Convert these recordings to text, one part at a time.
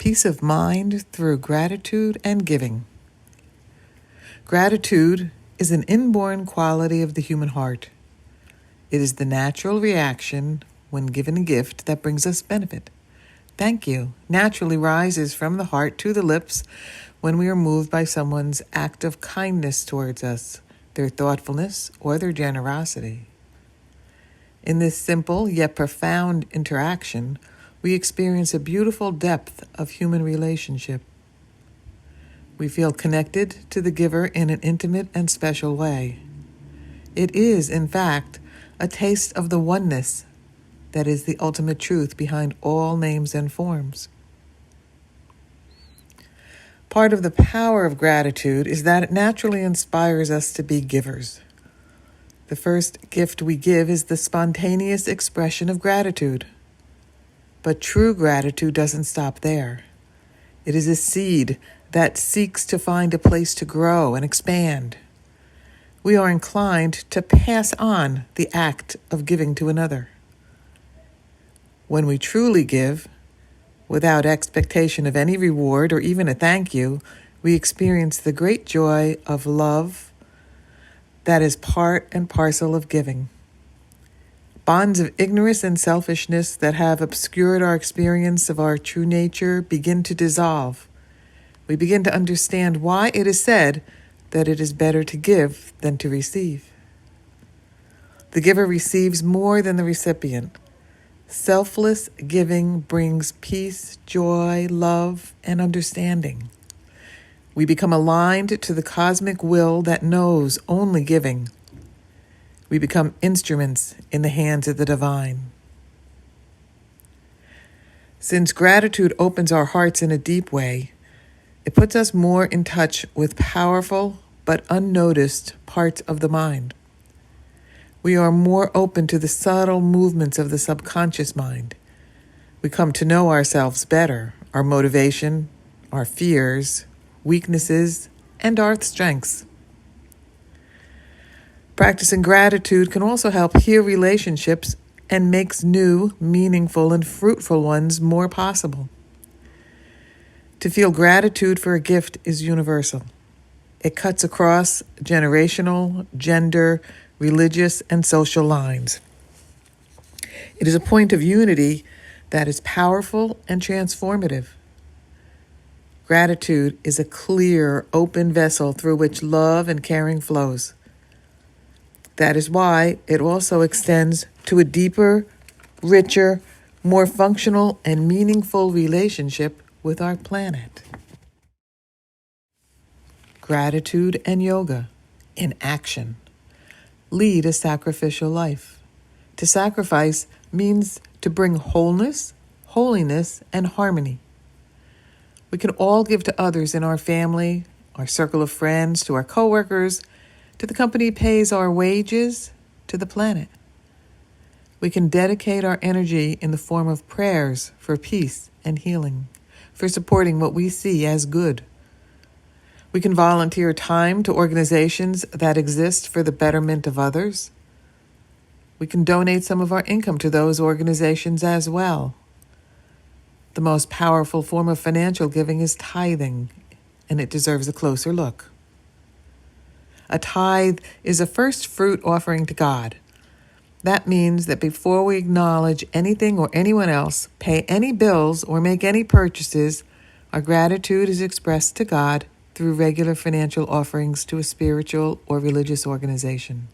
peace of mind through gratitude and giving. Gratitude is an inborn quality of the human heart. It is the natural reaction when given a gift that brings us benefit. Thank you naturally rises from the heart to the lips when we are moved by someone's act of kindness towards us, their thoughtfulness, or their generosity. In this simple yet profound interaction, we experience a beautiful depth of human relationship. We feel connected to the giver in an intimate and special way. It is, in fact, a taste of the oneness that is the ultimate truth behind all names and forms. Part of the power of gratitude is that it naturally inspires us to be givers. The first gift we give is the spontaneous expression of gratitude. But true gratitude doesn't stop there. It is a seed that seeks to find a place to grow and expand. We are inclined to pass on the act of giving to another. When we truly give, without expectation of any reward or even a thank you, we experience the great joy of love that is part and parcel of giving. Bonds of ignorance and selfishness that have obscured our experience of our true nature begin to dissolve. We begin to understand why it is said that it is better to give than to receive. The giver receives more than the recipient. Selfless giving brings peace, joy, love, and understanding. We become aligned to the cosmic will that knows only giving. We become instruments in the hands of the divine. Since gratitude opens our hearts in a deep way, it puts us more in touch with powerful but unnoticed parts of the mind. We are more open to the subtle movements of the subconscious mind. We come to know ourselves better, our motivation, our fears, weaknesses, and our strengths. Practicing gratitude can also help heal relationships and makes new, meaningful, and fruitful ones more possible. To feel gratitude for a gift is universal. It cuts across generational, gender, religious, and social lines. It is a point of unity that is powerful and transformative. Gratitude is a clear, open vessel through which love and caring flows. That is why it also extends to a deeper, richer, more functional, and meaningful relationship with our planet. Gratitude and yoga in action. Lead a sacrificial life. To sacrifice means to bring wholeness, holiness, and harmony. We can all give to others in our family, our circle of friends, to our coworkers, to the company pays our wages, to the planet. We can dedicate our energy in the form of prayers for peace and healing, for supporting what we see as good. We can volunteer time to organizations that exist for the betterment of others. We can donate some of our income to those organizations as well. The most powerful form of financial giving is tithing, and it deserves a closer look. A tithe is a first fruit offering to God. That means that before we acknowledge anything or anyone else, pay any bills, or make any purchases, our gratitude is expressed to God through regular financial offerings to a spiritual or religious organization.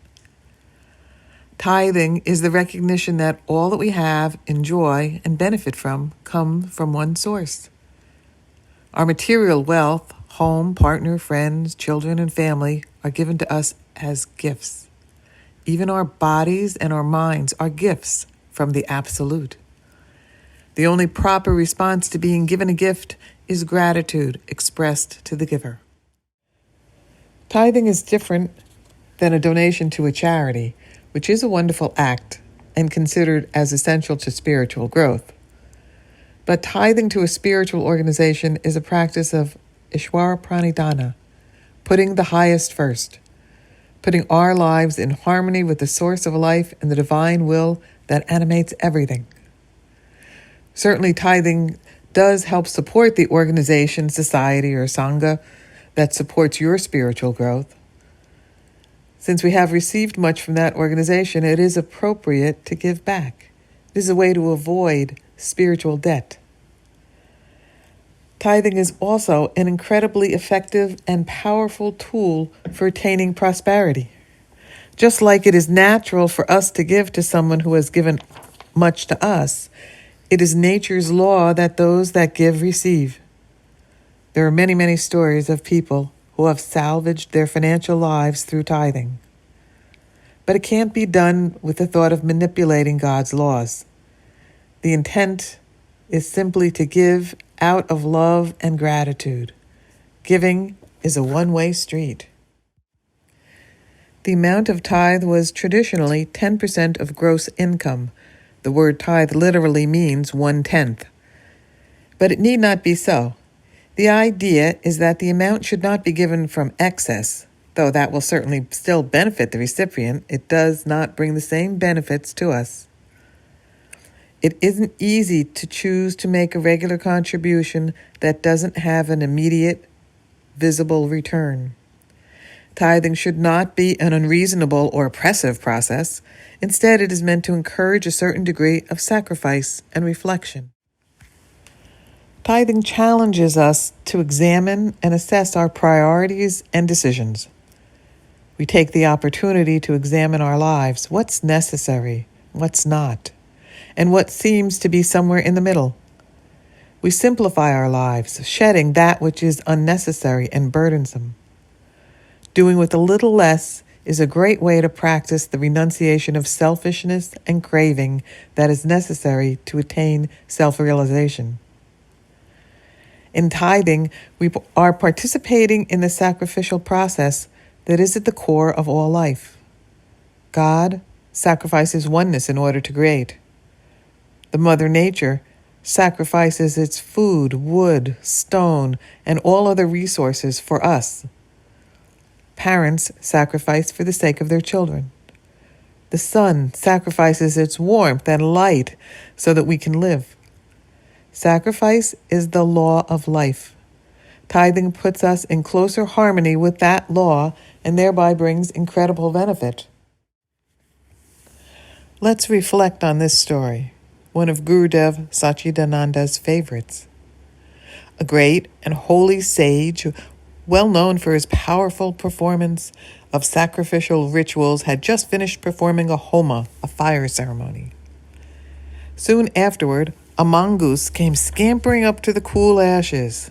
Tithing is the recognition that all that we have, enjoy, and benefit from come from one source. Our material wealth, home, partner, friends, children, and family are given to us as gifts. Even our bodies and our minds are gifts from the Absolute. The only proper response to being given a gift is gratitude expressed to the giver. Tithing is different than a donation to a charity, which is a wonderful act and considered as essential to spiritual growth. But tithing to a spiritual organization is a practice of Ishwara Pranidhana, putting the highest first, putting our lives in harmony with the source of life and the divine will that animates everything. Certainly, tithing does help support the organization, society, or sangha that supports your spiritual growth. Since we have received much from that organization, it is appropriate to give back. It is a way to avoid spiritual debt. Tithing is also an incredibly effective and powerful tool for attaining prosperity. Just like it is natural for us to give to someone who has given much to us, it is nature's law that those that give receive. There are many, many stories of people who have salvaged their financial lives through tithing. But it can't be done with the thought of manipulating God's laws. The intent is simply to give out of love and gratitude. Giving is a one-way street. The amount of tithe was traditionally 10% of gross income. The word tithe literally means 1/10. But it need not be so. The idea is that the amount should not be given from excess. Though that will certainly still benefit the recipient, it does not bring the same benefits to us. It isn't easy to choose to make a regular contribution that doesn't have an immediate, visible return. Tithing should not be an unreasonable or oppressive process. Instead, it is meant to encourage a certain degree of sacrifice and reflection. Tithing challenges us to examine and assess our priorities and decisions. We take the opportunity to examine our lives, what's necessary, what's not, and what seems to be somewhere in the middle. We simplify our lives, shedding that which is unnecessary and burdensome. Doing with a little less is a great way to practice the renunciation of selfishness and craving that is necessary to attain self-realization. In tithing, we are participating in the sacrificial process that is at the core of all life. God sacrifices oneness in order to create. The Mother Nature sacrifices its food, wood, stone, and all other resources for us. Parents sacrifice for the sake of their children. The sun sacrifices its warmth and light so that we can live. Sacrifice is the law of life. Tithing puts us in closer harmony with that law and thereby brings incredible benefit. Let's reflect on this story, one of Gurudev Sachidananda's favorites. A great and holy sage, well known for his powerful performance of sacrificial rituals, had just finished performing a homa, a fire ceremony. Soon afterward, a mongoose came scampering up to the cool ashes.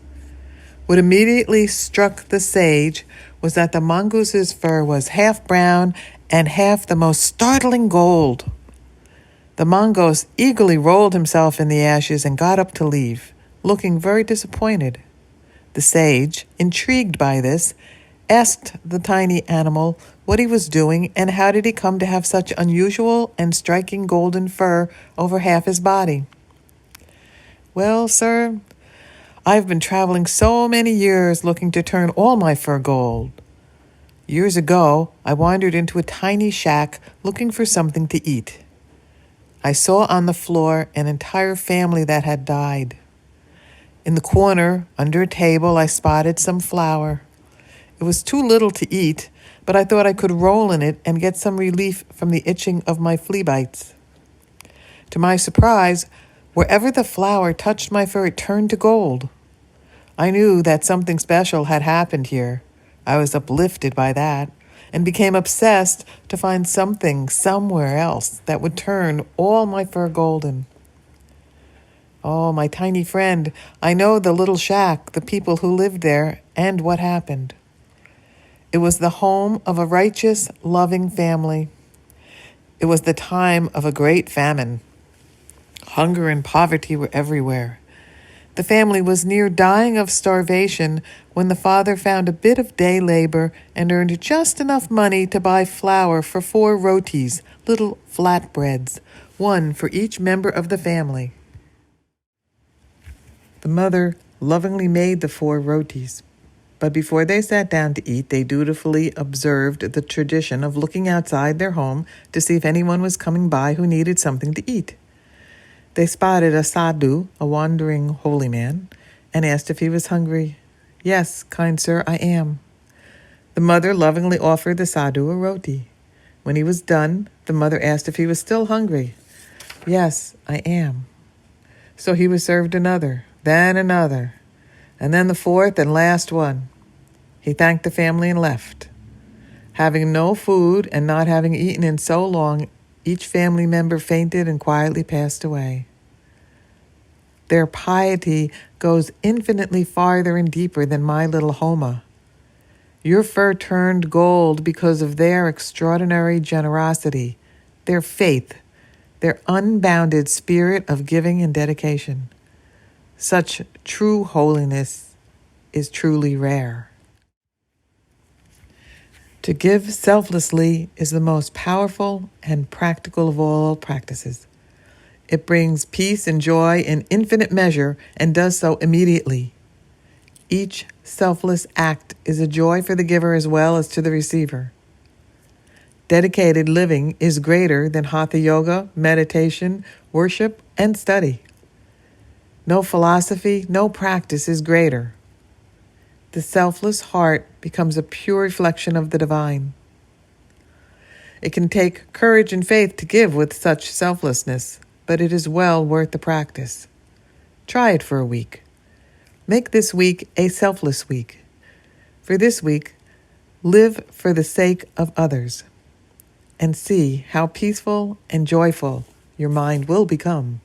What immediately struck the sage was that the mongoose's fur was half brown and half the most startling gold. The mongoose eagerly rolled himself in the ashes and got up to leave, looking very disappointed. The sage, intrigued by this, asked the tiny animal what he was doing and how did he come to have such unusual and striking golden fur over half his body. "Well, sir, I've been traveling so many years looking to turn all my fur gold. Years ago, I wandered into a tiny shack looking for something to eat. I saw on the floor an entire family that had died. In the corner, under a table, I spotted some flour. It was too little to eat, but I thought I could roll in it and get some relief from the itching of my flea bites. To my surprise, wherever the flour touched my fur, it turned to gold. I knew that something special had happened here. I was uplifted by that and became obsessed to find something somewhere else that would turn all my fur golden. Oh, my tiny friend, I know the little shack, the people who lived there, and what happened. It was the home of a righteous, loving family. It was the time of a great famine. Hunger and poverty were everywhere. The family was near dying of starvation when the father found a bit of day labor and earned just enough money to buy flour for 4 rotis, little flatbreads, 1 for each member of the family. The mother lovingly made the 4 rotis, but before they sat down to eat, they dutifully observed the tradition of looking outside their home to see if anyone was coming by who needed something to eat. They spotted a sadhu, a wandering holy man, and asked if he was hungry. "Yes, kind sir, I am." The mother lovingly offered the sadhu a roti. When he was done, the mother asked if he was still hungry. "Yes, I am." So he was served another, then another, and then the fourth and last one. He thanked the family and left. Having no food and not having eaten in so long, each family member fainted and quietly passed away. Their piety goes infinitely farther and deeper than my little Homa. Your fur turned gold because of their extraordinary generosity, their faith, their unbounded spirit of giving and dedication. Such true holiness is truly rare. To give selflessly is the most powerful and practical of all practices. It brings peace and joy in infinite measure and does so immediately. Each selfless act is a joy for the giver as well as to the receiver. Dedicated living is greater than hatha yoga, meditation, worship, and study. No philosophy, no practice is greater. The selfless heart becomes a pure reflection of the divine. It can take courage and faith to give with such selflessness, but it is well worth the practice. Try it for a week. Make this week a selfless week. For this week, live for the sake of others, and see how peaceful and joyful your mind will become.